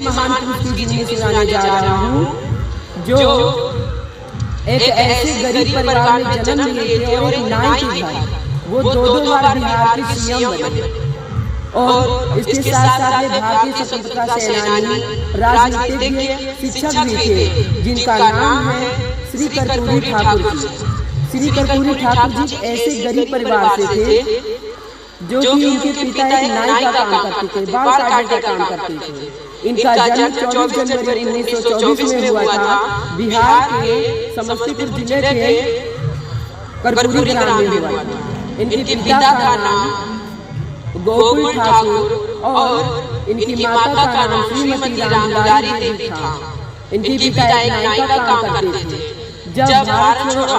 महान पुरुष की जीवनी सुनाने जा रहा हूँ जो एक ऐसे गरीब परिवार में जन्म लिए थे और एक नाई के भाई वो दो बार बिहार के सीएम बने और इसके साथ साथ ये भारतीय स्वतंत्रता सेनानी, राजनीतिज्ञ, शिक्षक भी थे जिनका नाम है श्री कर्पूरी ठाकुर जी। श्री कर्पूरी ठाकुर जी ऐसे गरीब परिवार से थे जो कि उनके पिता एक नाई का काम करते थे, बाल काटने का काम करते थे। इनका जन्म 24 जनवरी 1924 में हुआ था बिहार के समस्तीपुर जिले के कर्पूरी ग्राम में हुआ था। इनके पिता का नाम गोकुल ठाकुर और इनकी माता का नाम श्रीमती रामदुलारी देवी था। इनके पिता एक नाई का काम करते थे। जब भारत छोड़ो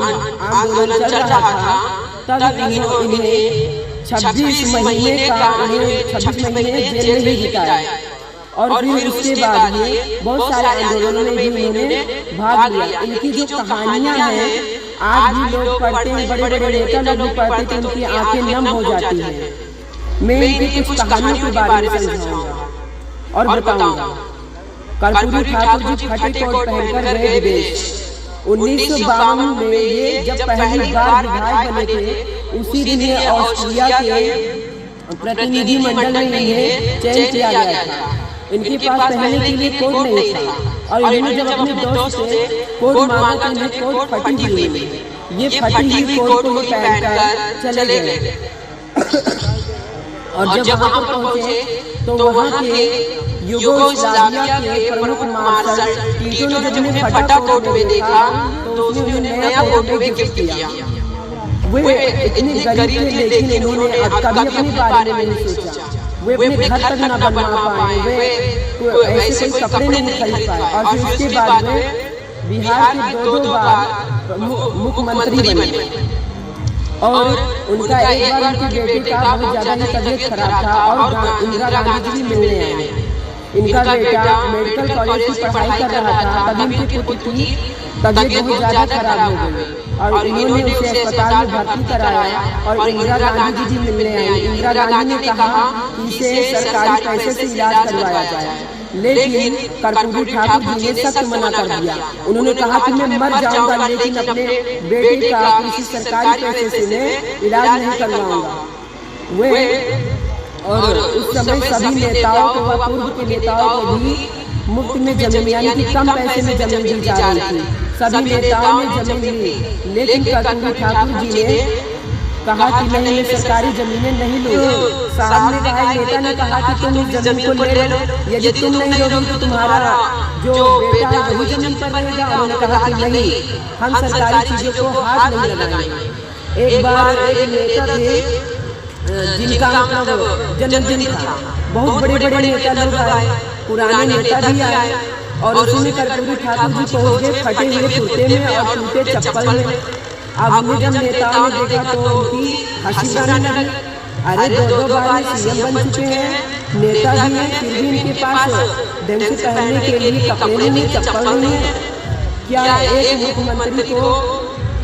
आंदोलन चल रहा था तब इन्हें 26 महीने जेल में बिताया और फिर उसके बाद ये बहुत सारे आंदोलनों में भी इन्होंने भाग लिया। इनकी जो कहानियां हैं आज भी लोग पढ़ते हैं, बड़े बड़े नेता लोग भी पढ़ते थे, उनकी आंखें नम हो जाती हैं। मैं इनकी कुछ कहानियों के बारे में समझाऊंगा और बताऊंगा। कर्पूरी ठाकुर जी फटे कोट पहनकर गए विदेश। 1952 में ये जब पहली बार विधायक बने थे उसी दिन ये ऑस्ट्रिया के प्रतिनिधि मंडल में इन्हें चयन किया गया था। इनके पास पहनने के लिए कोट नहीं था और इन्होंने जब अपने दोस्त से कोट मांगा तो इन्हें कोट फटी हुई मिली। ये फटी हुई कोट को ये पहनकर चले गए और जब वहाँ पर पहुँचे तो वहाँ के युगोस्लाविया के प्रमुख मार्शल टीटो ने जब उन्हें फटा कोट में देखा तो उसने उन्हें नया कोट में गिफ्ट किया। वे इतने गरीब थे लेकिन इन्होंने कभी अपने बारे में नहीं सोचा। वे अपने घर तक न बनवा पाए, वे ऐसे कोई कपड़े नहीं खरीद पाए और फिर उसके बाद वे बिहार के दो बार मुख्यमंत्री बने। और उनका एक बार उनके बेटे का बहुत ज्यादा ही तबीयत खराब था और इंदिरा गांधी जी भी मिलने आए। इनका बेटा मेडिकल कॉलेज की पढ़ाई कर रहा था तभी उनके पुत्र की तबीयत बहुत ज्यादा खराब हो गई और इन्होंने उसे अस्पताल में भर्ती कराया और इंदिरा गांधी जी मिलने आई। इंदिरा गांधी ने कहा कि इसे सरकारी पैसे से इलाज करवाया जाए, लेकिन कर्पूरी ठाकुर जी ने सख्त मना कर दिया। उन्होंने कहा कि मैं मर जाऊंगा लेकिन अपने बेटे का किसी सरकारी पैसे से मैं इलाज नहीं करवाऊंगा। वे और उस समय सभी नेताओं को व पूर्व के नेताओं को भी मुफ्त में जमीन यानी कि कम पैसे में जमीन दी जा रही थी। सभी नेताओं ने जमीन ली लेकिन कर्पूरी ठाकुर जी ने कहा कि नहीं, मैं सरकारी जमीनें नहीं लूंगा। साहब ने कहा, नेता ने कहा कि तुम इस जमीन को ले लो, यदि तुम नहीं लोगे तो तुम्हारा जो बेटा है वही जमीन पर रहेगा। उन्होंने कहा कि नहीं, हम सरकारी चीजों को हाथ नहीं लगाएंगे। एक बार एक नेता थे जिनका मतलब जन्मदिन था, बहुत बड़े बड़े नेता लोग आए, पुराने नेता भी आए और उसमें कर्पूरी ठाकुर जी पहुंच गए फटे हुए कुर्ते में और टूटे चप्पल में। अब जब नेताओं ने देखा तो उनकी हंसी आने लगी। अरे दो बार सीएम बन चुके हैं, नेता भी हैं, फिर भी इनके पास ढंग से पहनने के लिए कपड़े नहीं, चप्पल नहीं है। क्या एक मुख्यमंत्री को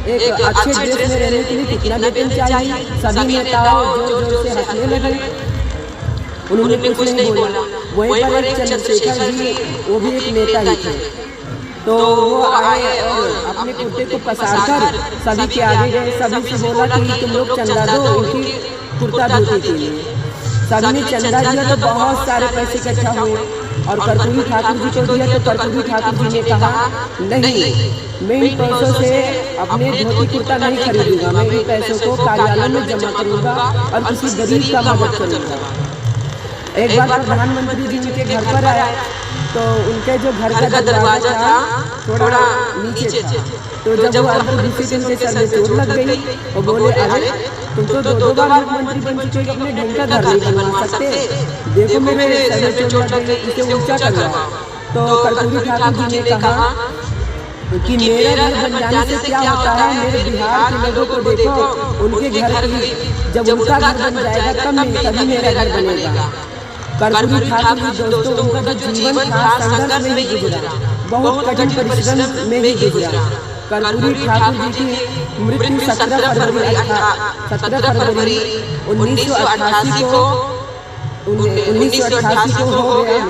एक अच्छे देश में रहने के लिए कितना वेतन चाहिए? सभी नेताओं जोर जोर से हंसने लगे। उन्होंने कुछ नहीं बोला। वहीं पर एक चंद्रशेखर जी, वो भी एक नेता ही थे, तो वो आए और अपने कुर्ते को पसार कर सभी के आगे गए। सभी से बोला कि तुम लोग चंदा दो उनकी कुर्ता धोती के लिए। सभी ने चंदा दिया तो बहुत सारे पैसे इकट्ठा हुए और कर्पूरी ठाकुर जी को दिया तो कर्पूरी ठाकुर जी ने कहा नहीं, मैं इन पैसों से अपने धोती कुर्ता नहीं खरीदूंगा, मैं इन पैसों को कार्यालय में जमा करूंगा और किसी गरीब का मदद करूंगा। एक बार प्रधानमंत्री जी उनके घर पर आया तो उनके जो घर का दरवाजा था थोड़ा नीचे था, तो जब वो अंदर घुसे तो उनके सर में चोट लग गई और बोले, अरे तुम तो दो बार मुख्यमंत्री बन चुके हो, अपने ढंग का घर नहीं बनवा सकते, देखो मेरे सर में चोट लग गई, इसे ऊंचा करवाओ। तो कर्पूरी ठाकुर जी ने कहा कि मेरा घर बन जाने से क्या होता है, मेरे बिहार के लोगों को देखो, उनके घर की जब उनका घर बन जाएगा तभी मेरा घर बनेगा। कर्पूरी ठाकुर जी दोस्तों, उनका जो जीवन था संघर्ष में ही गुजरा, बहुत कठिन परिश्रम में ही गुजरा। कर्पूरी ठाकुर जी की मृत्यु 17 फरवरी 1988 को हो गया।